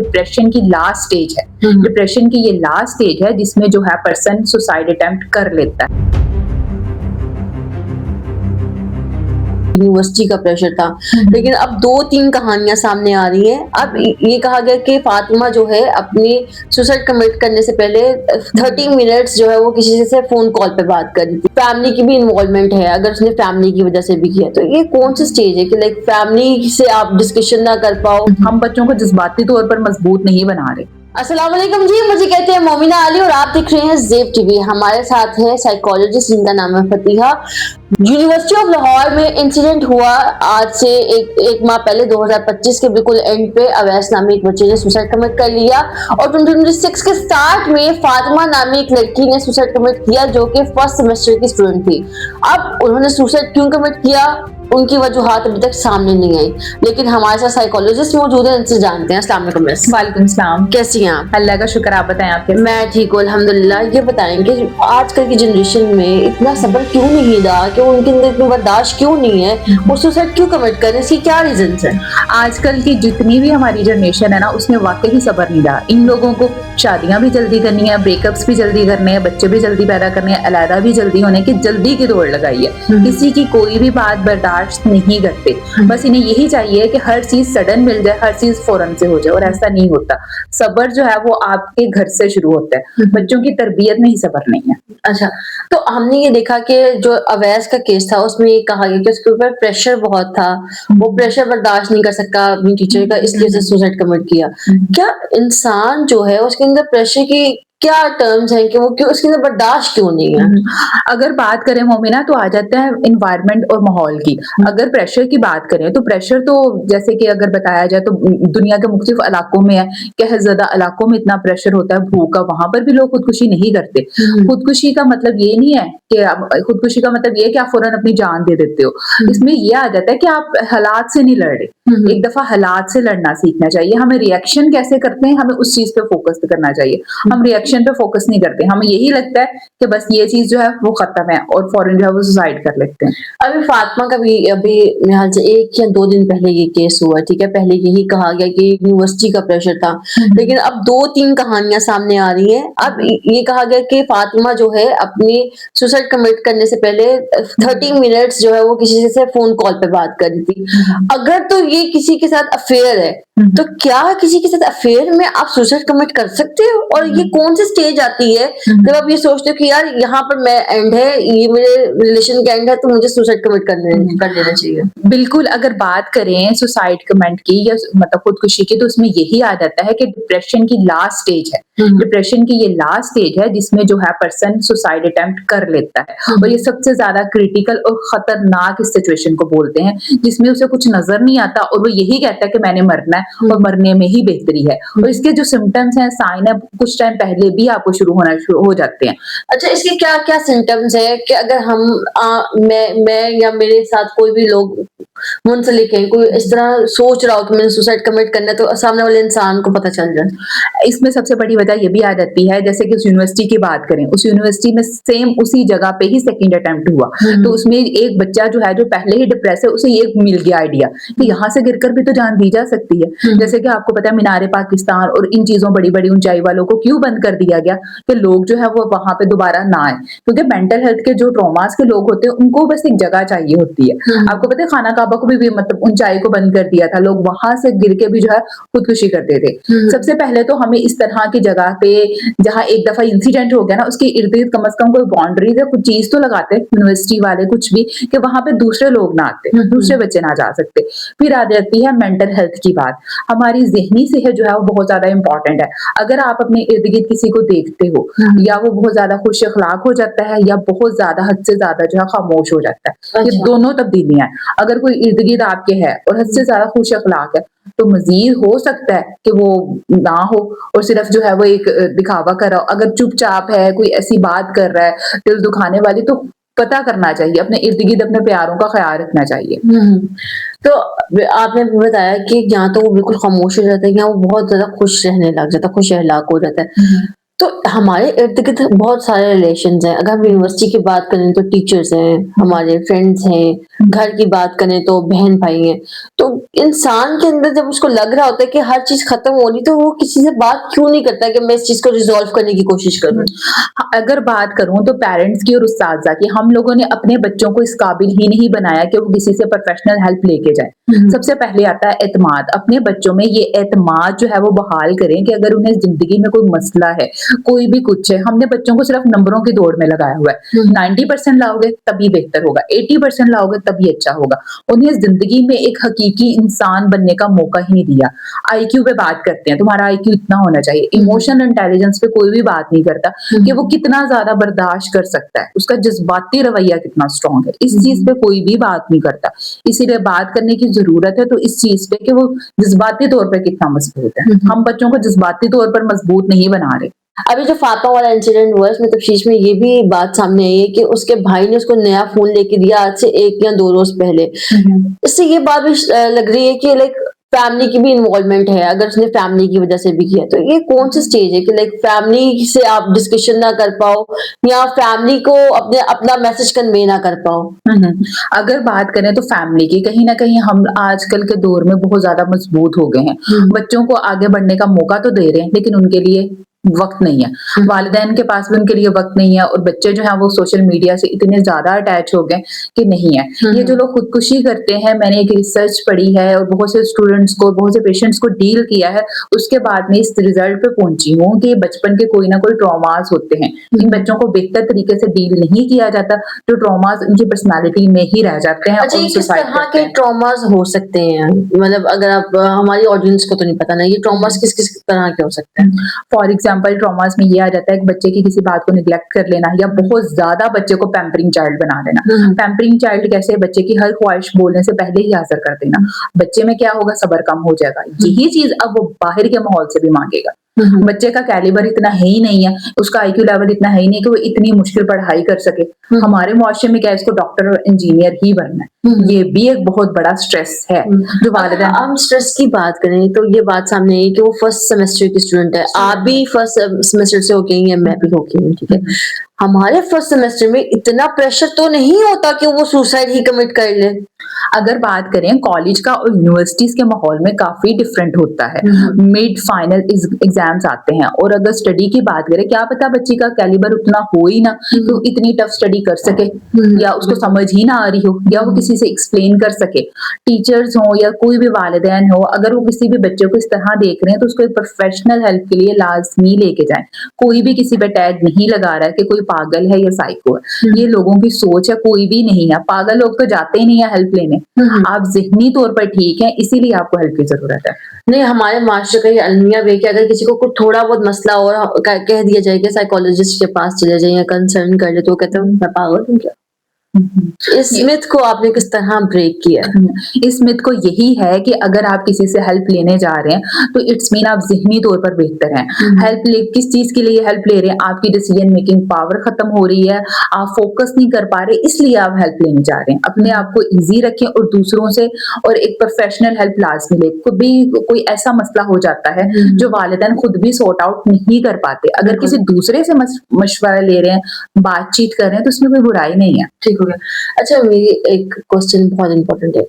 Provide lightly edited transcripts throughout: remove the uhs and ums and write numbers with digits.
Depression की last stage है। Depression की ये लास्ट स्टेज है जिसमें जो है पर्सन सुसाइड अटेम्प्ट कर लेता है। यूनिवर्सिटी का प्रेशर था, लेकिन अब 2-3 कहानियां सामने आ रही हैं। अब ये कहा गया कि फातिमा जो है अपनी सुसाइड कमिट करने से पहले 30 मिनट्स जो है वो किसी से फोन कॉल पे बात कर रही थी। फैमिली की भी इन्वॉल्वमेंट है, अगर उसने फैमिली की वजह से भी किया तो ये कौन सी स्टेज है कि लाइक फैमिली से आप डिस्कशन ना कर पाओ। हम बच्चों को जज्बाती तौर पर मजबूत नहीं बना रहे। अस्सलाम वालेकुम जी, मुझे कहते हैं मोमिना अली और आप देख रहे हैं ज़ेब टीवी। हमारे साथ है साइकोलॉजिस्ट जिनका नाम है फतीहा। यूनिवर्सिटी ऑफ लाहौर में इंसिडेंट हुआ आज से एक माह पहले 2025 के बिल्कुल एंड पे अवैस नामी एक बच्चे ने सुसाइड कमिट कर लिया और 2026 के स्टार्ट में फातिमा नामी एक लड़की ने सुसाइड कमिट किया जो कि फर्स्ट सेमेस्टर की स्टूडेंट थी। अब उन्होंने सुसाइड क्यों कमिट किया, उनकी वजूहात अभी तक सामने नहीं आई, लेकिन हमारे साथ साइकोलॉजिस्ट मौजूद है, इनसे जानते हैं। अस्सलाम वालेकुम मिस। वालेकुम सलाम। कैसी हैं आप? अल्लाह का शुक्र, आप बताएं आप कैसे? मैं ठीक हूँ अल्हम्दुलिल्लाह। ये बताएंगे आजकल की जनरेशन में इतना सब्र क्यों नहीं रहा, कि उनके अंदर इतनी बर्दाश्त क्यों नहीं है, वो सुसाइड क्यों कमिट कर रहे हैं, इसकी क्या रीजन है? आजकल की जितनी भी हमारी जनरेशन है ना, उसमें वाकई ही सब्र नहीं रहा। इन लोगों को शादियां भी जल्दी करनी है, ब्रेकअप्स भी जल्दी करने हैं, बच्चे भी जल्दी पैदा करने हैं, अलहदा भी जल्दी होने की जल्दी की दौड़ लगाई है। किसी की कोई भी बात बर्दाश्त नहीं करते। बस इन्हें यही चाहिए कि हर चीज सडन मिल जाए, हर चीज फौरन से हो जाए, और ऐसा नहीं होता। सब्र जो है वो आपके घर से शुरू होता है। बच्चों की तरबियत में ही सब्र नहीं है। अच्छा, तो हमने ये देखा कि जो अवैस का केस था उसमें ये कहा गया कि उसके ऊपर प्रेशर बहुत था, वो प्रेशर बर्दाश्त नहीं कर सका अपनी टीचर का, इसलिए उसने सुसाइड कमिट किया। क्या इंसान जो है उसके अंदर प्रेशर की क्या टर्म्स हैं कि वो क्यों उसके अंदर बर्दाश्त क्यों नहीं है? अगर बात करें मोमिना तो आ जाता है इन्वायरमेंट और माहौल की। अगर प्रेशर की बात करें तो प्रेशर तो जैसे कि अगर बताया जाए तो दुनिया के मुख्तलिफ इलाकों में है कि ज़्यादा इलाकों में इतना प्रेशर होता है भूख का, वहां पर भी लोग खुदकुशी नहीं करते। खुदकुशी का मतलब ये नहीं है कि खुदकुशी का मतलब ये है कि आप फौरन अपनी जान दे देते हो। इसमें ये आ जाता है कि आप हालात से नहीं लड़ रहे। एक दफा हालात से लड़ना सीखना चाहिए। हमें रिएक्शन कैसे करते हैं, हमें उस चीज पे फोकस करना चाहिए। हम रिएक्शन पे फोकस नहीं करते, हमें यही लगता है कि बस ये चीज जो है वो खत्म है और फौरन जो है वो सुसाइड कर लेते हैं। अभी फातिमा का भी अभी मेरे ख्याल से 1 या 2 दिन पहले ये केस हुआ, ठीक है। पहले यही कहा गया कि यूनिवर्सिटी का प्रेशर था, लेकिन अब 2-3 कहानियां सामने आ रही हैं। अब ये कहा गया कि फातिमा जो है अपनी सुसाइड कमिट करने से पहले 30 मिनट्स जो है वो किसी से फोन कॉल पे बात कर रही थी। अगर तो ये किसी के साथ अफेयर है तो क्या किसी के साथ अफेयर में आप सुसाइड कमिट कर सकते हो? और ये कौन सी स्टेज आती है जब आप ये सोचते हो कि यार यहाँ पर मैं एंड है, ये मेरे रिलेशन का एंड है, तो मुझे सुसाइड कमिट कर लेना चाहिए? बिल्कुल, अगर बात करें सुसाइड कमिट की या मतलब खुदकुशी की, तो उसमें यही आ जाता है कि डिप्रेशन की लास्ट स्टेज है। डिप्रेशन की ये लास्ट स्टेज है जिसमें जो है पर्सन सुसाइड अटेम्प्ट कर लेता है, और ये सबसे ज्यादा क्रिटिकल और खतरनाक इस सिचुएशन को बोलते हैं, जिसमें उसे कुछ नजर नहीं आता और वो यही कहता है कि मैंने मरना है और मरने में ही बेहतरी है। और इसके जो सिम्टम्स हैं, साइन है, कुछ टाइम पहले भी आपको शुरू हो जाते हैं। अच्छा, इसके क्या क्या सिम्टम्स है कि अगर हम मैं या मेरे साथ कोई भी लोग मुंसलिक हैं, कोई इस तरह सोच रहा हो कि मैंने सुसाइड कमिट करना है, तो सामने वाले इंसान को पता चल जाए? इसमें सबसे बड़ी वजह ये भी आ जाती है, जैसे कि उस यूनिवर्सिटी की बात करें, उस यूनिवर्सिटी में सेम उसी जगह पे ही सेकंड अटेम्प्ट हुआ, तो उसमें एक बच्चा जो है जो पहले ही डिप्रेस है, उसे ये मिल गया आइडिया कि यहाँ से गिरकर भी तो जान दी जा सकती है। जैसे कि आपको पता है मीनारे पाकिस्तान और इन चीजों बड़ी बड़ी ऊंचाई वालों को क्यों बंद कर दिया गया कि लोग जो है वो वहां पे दोबारा ना आए, क्योंकि मेंटल हेल्थ के जो ट्रॉमास के लोग होते हैं उनको बस एक जगह चाहिए होती है। आपको पता है खाना काबा को भी मतलब ऊंचाई को बंद कर दिया था, लोग वहां से गिर के भी जो है खुदकुशी करते थे। सबसे पहले तो हमें इस तरह की जगह पे जहां एक दफा इंसिडेंट हो गया ना, उसके इर्द गिर्द कम से कम कोई बाउंड्रीज है, कुछ चीज तो लगाते यूनिवर्सिटी वाले कुछ भी, कि वहां पे दूसरे लोग ना आते, दूसरे बच्चे ना जा सकते। फिर आ जाती है मेंटल हेल्थ की बात। हमारी ज़हनी सेहत जो है वो बहुत ज्यादा इंपॉर्टेंट है। अगर आप अपने इर्द गिर्द किसी को देखते हो या वो बहुत ज्यादा खुश अखलाक हो जाता है या बहुत ज्यादा हद से ज्यादा जो है खामोश हो जाता है, ये दोनों तब्दीलियां हैं। अगर कोई इर्द गिर्द आपके है और हद से ज्यादा खुश अखलाक है, तो मजीद हो सकता है कि वो ना हो और सिर्फ जो है वो एक दिखावा कर रहा हो। अगर चुपचाप है, कोई ऐसी बात कर रहा है दिल दुखाने वाली, तो पता करना चाहिए, अपने इर्द गिर्द अपने प्यारों का ख्याल रखना चाहिए। तो आपने बताया कि यहाँ तो वो बिल्कुल खामोश हो जाता है, यहाँ वो बहुत ज्यादा खुश रहने लग जाता है, खुश अखलाक हो जाता है। तो हमारे इर्द-गिर्द बहुत सारे रिलेशंस हैं। अगर हम यूनिवर्सिटी की बात करें तो टीचर्स हैं, हमारे फ्रेंड्स हैं, घर की बात करें तो बहन-भाई हैं। तो इंसान के अंदर जब उसको लग रहा होता है कि हर चीज़ खत्म हो रही, तो वो किसी से बात क्यों नहीं करता कि मैं इस चीज़ को रिज़ॉल्व करने की कोशिश करूँ? अगर बात करूँ तो पेरेंट्स की और उस्ताज़ा की, हम लोगों ने अपने बच्चों को इस काबिल ही नहीं बनाया कि वो किसी से प्रोफ़ेशनल हेल्प लेके जाएँ। सबसे पहले आता है एतमाद। अपने बच्चों में ये एतमाद जो है वो बहाल करें कि अगर उन्हें ज़िंदगी में कोई मसला है, कोई भी कुछ है, हमने बच्चों को सिर्फ़ नंबरों की दौड़ में लगाया हुआ है। 90% लाओगे तभी बेहतर होगा, 80% लाओगे तभी अच्छा होगा। उन्हें ज़िंदगी में एक हकीकी इंसान बनने का मौका ही नहीं दिया। आईक्यू पे बात करते हैं, तुम्हारा आईक्यू इतना होना चाहिए। इमोशनल इंटेलिजेंस पे कोई भी बात नहीं करता कि वो कितना ज़्यादा बर्दाश्त कर सकता है, उसका जज़्बाती रवैया कितना स्ट्रॉन्ग है। इस चीज़ पे कोई भी बात नहीं करता। इसीलिए बात करने की ज़रूरत है तो इस चीज़ पे कि वो जज़्बाती तौर पे कितना मज़बूत है। हम बच्चों को जज़्बाती तौर पर मज़बूत नहीं बना रहे। अभी जो फातिमा वाला इंसिडेंट हुआ, इसमें तफ्तीश में ये भी बात सामने आई है कि उसके भाई ने उसको नया फ़ोन लेके दिया आज से 1 या 2 रोज़ पहले। इससे ये बात भी लग रही है कि लाइक फैमिली की भी इन्वॉल्वमेंट है, अगर उसने फैमिली की वजह से भी किया, तो ये कौन-सा स्टेज है कि लाइक फैमिली से आप डिस्कशन ना कर पाओ या फैमिली को अपना मैसेज कन्वे ना कर पाओ? अगर बात करें तो फैमिली की, कहीं न कहीं हम आजकल के दौर में बहुत ज़्यादा मजबूत हो गए हैं। बच्चों को आगे बढ़ने का मौका तो दे रहे हैं, लेकिन उनके लिए वक़्त नहीं है। वालिदैन के पास भी उनके लिए वक़्त नहीं है और बच्चे जो हैं वो सोशल मीडिया से इतने ज़्यादा अटैच हो गए कि नहीं है। ये जो लोग खुदकुशी करते हैं, मैंने एक रिसर्च पढ़ी है और बहुत से स्टूडेंट्स को, बहुत से पेशेंट्स को डील किया है, उसके बाद मैं इस रिज़ल्ट पे पहुँची हूँ कि बचपन के कोई ना कोई ट्रॉमास होते हैं। इन बच्चों को बेहतर तरीके से डील नहीं किया जाता, जो ट्रॉमास उनकी पर्सनैलिटी में ही रह जाते हैं अच्छा, और ये किस सुसाइड तरह करते के हैं। ट्रॉमास हो सकते हैं? मतलब अगर आप हमारी ऑडियंस को तो नहीं पता ना, ये ट्रॉमास किस-किस तरह के हो सकते हैं? फॉर एग्जाम्पल ट्रॉमास में ये आ जाता है कि बच्चे की किसी बात को निग्लेक्ट कर लेना या बहुत ज्यादा बच्चे को पैम्परिंग चाइल्ड बना देना। पैम्परिंग चाइल्ड कैसे? बच्चे की हर ख्वाहिश बोलने से पहले ही हासिल कर देना। बच्चे में क्या होगा? सब्र कम हो जाएगा। यही चीज अब वो बाहर के माहौल से भी मांगेगा। बच्चे का कैलिबर इतना है ही नहीं है, उसका आईक्यू लेवल इतना है ही नहीं कि वो इतनी मुश्किल पढ़ाई कर सके। हमारे मुआशरे में क्या है, इसको डॉक्टर और इंजीनियर ही बनना है। ये भी एक बहुत बड़ा स्ट्रेस है जो वालिदैन। हम स्ट्रेस की बात करें तो ये बात सामने आई कि वो फर्स्ट सेमेस्टर की स्टूडेंट है, आप भी फर्स्ट सेमेस्टर से होके ही हैं, मैं भी होके हूँ, ठीक है। हमारे फर्स्ट सेमेस्टर में इतना प्रेशर तो नहीं होता कि वो सुसाइड ही कमिट कर ले। अगर बात करें कॉलेज का और यूनिवर्सिटीज के माहौल में काफी डिफरेंट होता है। मिड फाइनल एग्जाम्स आते हैं और अगर स्टडी की बात करें, क्या पता बच्ची का कैलिबर उतना हो ही ना तो इतनी टफ स्टडी कर सके, या उसको समझ ही ना आ रही हो, या वो किसी से एक्सप्लेन कर सके। टीचर्स हो या कोई भी वालिदैन हो, अगर वो किसी भी बच्चे को इस तरह देख रहे हैं तो उसको एक प्रोफेशनल हेल्प के लिए लाजमी लेके जाएं। कोई भी किसी पे टैग नहीं लगा रहा है कि कोई पागल है या साइको है। ये लोगों की सोच है, कोई भी नहीं है। पागल लोग तो जाते ही नहीं है हेल्प लेने। आप ज़हनी तौर पर ठीक हैं, इसीलिए आपको हेल्प की ज़रूरत है। नहीं, हमारे माशरे का ये अलमिया भी है कि अगर किसी को कुछ थोड़ा बहुत मसला हो और कह दिया जाए कि साइकोलॉजिस्ट के पास चले जाइए या कंसल्ट कर ले, तो वो कहते हैं मैं पागल हूँ क्या? इस मिथ को आपने किस तरह ब्रेक किया? इस मिथ को यही है कि अगर आप किसी से हेल्प लेने जा रहे हैं तो इट्स मीन आप ज़हनी तौर पर बेहतर हैं। हेल्प ले किस चीज़ के लिए हेल्प ले रहे हैं? आपकी डिसीजन मेकिंग पावर खत्म हो रही है, आप फोकस नहीं कर पा रहे, इसलिए आप हेल्प लेने जा रहे हैं। अपने आप को ईजी रखें और दूसरों से और एक प्रोफेशनल हेल्प लाजमी ले। कभी कोई ऐसा मसला हो जाता है जो वालिदैन खुद भी सॉर्ट आउट नहीं कर पाते, अगर किसी दूसरे से मशवरा ले रहे हैं, बातचीत कर रहे हैं, तो उसमें कोई बुराई नहीं है। ठीक हो गया। अच्छा, मेरी एक क्वेश्चन बहुत इंपॉर्टेंट है।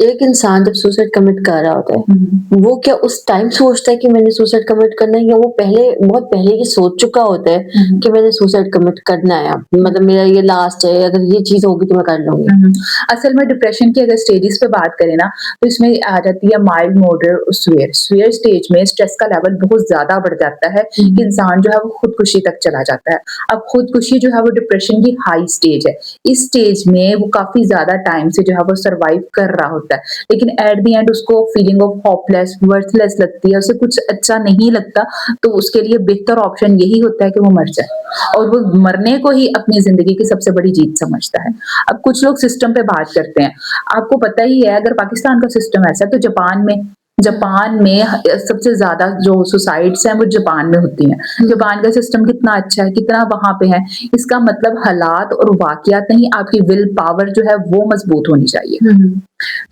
एक इंसान जब सुसाइड कमिट कर रहा होता है, वो क्या उस टाइम सोचता है कि मैंने सुसाइड कमिट करना है, या वो बहुत पहले ही सोच चुका होता है कि मैंने सुसाइड कमिट करना है, मतलब मेरा ये लास्ट है, अगर ये चीज होगी तो मैं कर लूंगी? असल में डिप्रेशन की अगर स्टेजेस पे बात करें ना तो इसमें आ जाती है माइल्ड, मॉडरेट और स्वेयर स्टेज में स्ट्रेस का लेवल बहुत ज्यादा बढ़ जाता है कि इंसान जो है वो खुदकुशी तक चला जाता है। अब खुदकुशी जो है वो डिप्रेशन की हाई स्टेज है। इस स्टेज में वो काफी ज्यादा टाइम से जो है वो सरवाइव कर रहा होता है, लेकिन एट द एंड उसको फीलिंग ऑफ होपलेस, वर्थलेस लगती है, उसे कुछ अच्छा नहीं लगता, तो उसके लिए बेहतर ऑप्शन यही होता है कि वो मर जाए, और वो मरने को ही अपनी जिंदगी की सबसे बड़ी जीत समझता है। अब कुछ लोग सिस्टम पे बात करते हैं, आपको पता ही है अगर पाकिस्तान का सिस्टम ऐसा है तो जापान में सबसे ज्यादा जो सुसाइड्स हैं वो जापान में होती हैं। जापान का सिस्टम कितना अच्छा है, कितना वहां पे है, इसका मतलब हालात और वाकयात नहीं, आपकी विल पावर जो है वो मजबूत होनी चाहिए।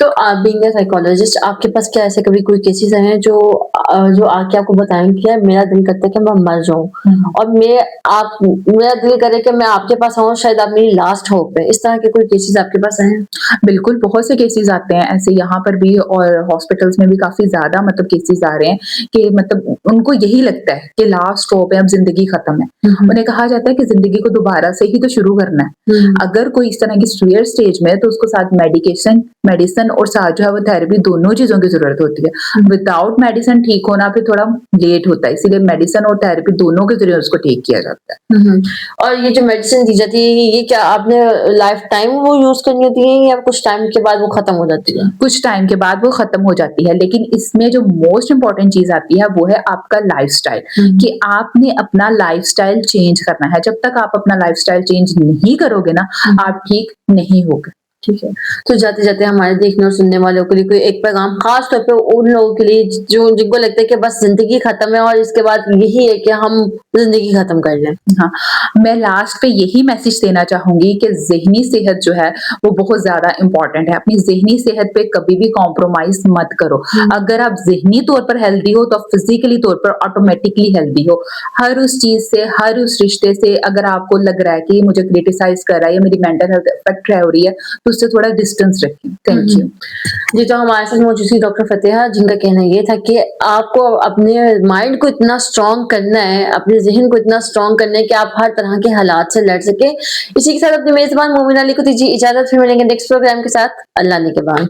तो आप बीइंग अ साइकोलॉजिस्ट आपके पास क्या ऐसे कभी कोई केसेस हैं जो आके आपको बताएं कि यार मेरा दिल करता है कि मैं मर जाऊं और मेरा दिल करे कि मैं आपके पास आऊं, शायद आप मेरी लास्ट होप है, इस तरह के कोई केसेस आपके पास आए हैं? बिल्कुल, बहुत से केसेज़ आते हैं ऐसे यहाँ पर भी और हॉस्पिटल्स में भी काफ़ी ज़्यादा मतलब केसेज़ आ रहे हैं कि मतलब उनको यही लगता है कि लास्ट होप है, अब ज़िंदगी खत्म है। उन्हें कहा जाता है कि ज़िंदगी को दोबारा से ही तो शुरू करना है। अगर कोई इस तरह की सीवियर स्टेज में है तो उसको साथ मेडिसिन और साथ जो है वो थेरेपी दोनों चीज़ों की ज़रूरत होती है। विदाउट मेडिसिन ठीक होना फिर थोड़ा लेट होता है, इसीलिए मेडिसिन और थेरेपी दोनों के ज़रिए उसको ठीक किया जाता है। और ये जो मेडिसिन दी जाती है ये क्या आपने लाइफ टाइम वो यूज करनी होती है या कुछ टाइम के बाद वो खत्म हो जाती है? कुछ टाइम के बाद वो खत्म हो जाती है, लेकिन इसमें जो मोस्ट इम्पोर्टेंट चीज़ आती है वो है आपका लाइफ़स्टाइल, कि आपने अपना लाइफ़स्टाइल चेंज करना है। जब तक आप अपना लाइफ़स्टाइल चेंज नहीं करोगे ना, आप ठीक नहीं होगे। ठीक है। तो जाते-जाते हमारे देखने और सुनने वालों के लिए कोई एक पैगाम खास तौर पे उन लोगों के लिए जो जिनको लगता है कि बस ज़िंदगी खत्म है और इसके बाद यही है कि हम ज़िंदगी खत्म कर लें। हाँ, मैं लास्ट पे यही मैसेज देना चाहूँगी कि ज़हनी सेहत जो है वो बहुत ज़्यादा इम्पोर्टेंट है। अपनी ज़हनी सेहत पे कभी भी कॉम्प्रोमाइज़ मत करो। अगर आप ज़हनी तौर पर हेल्दी हो तो आप फिज़िकली तौर पर ऑटोमैटिकली हेल्दी हो। हर उस चीज़ से, हर उस रिश्ते से अगर आपको लग रहा है कि ये मुझे क्रिटिसाइज़ कर रहा है या मेरी मेंटल हेल्थ इफ़ेक्ट हो रही है, तो उससे थोड़ा डिस्टेंस रखें। Thank you. जी, तो हमारे साथ मौजूद थी डॉक्टर फ़तेहा जिनका कहना ये था कि आपको अपने माइंड को इतना स्ट्रॉन्ग करना है, अपने ज़हन को इतना स्ट्रॉन्ग करना है कि आप हर तरह के हालात से लड़ सकें। इसी के साथ अपनी मेज़बान मोमिना अली को दीजिए इजाज़त, फिर मिलेंगे नेक्स्ट प्रोग्राम के साथ। अल्लाह ने के बाद।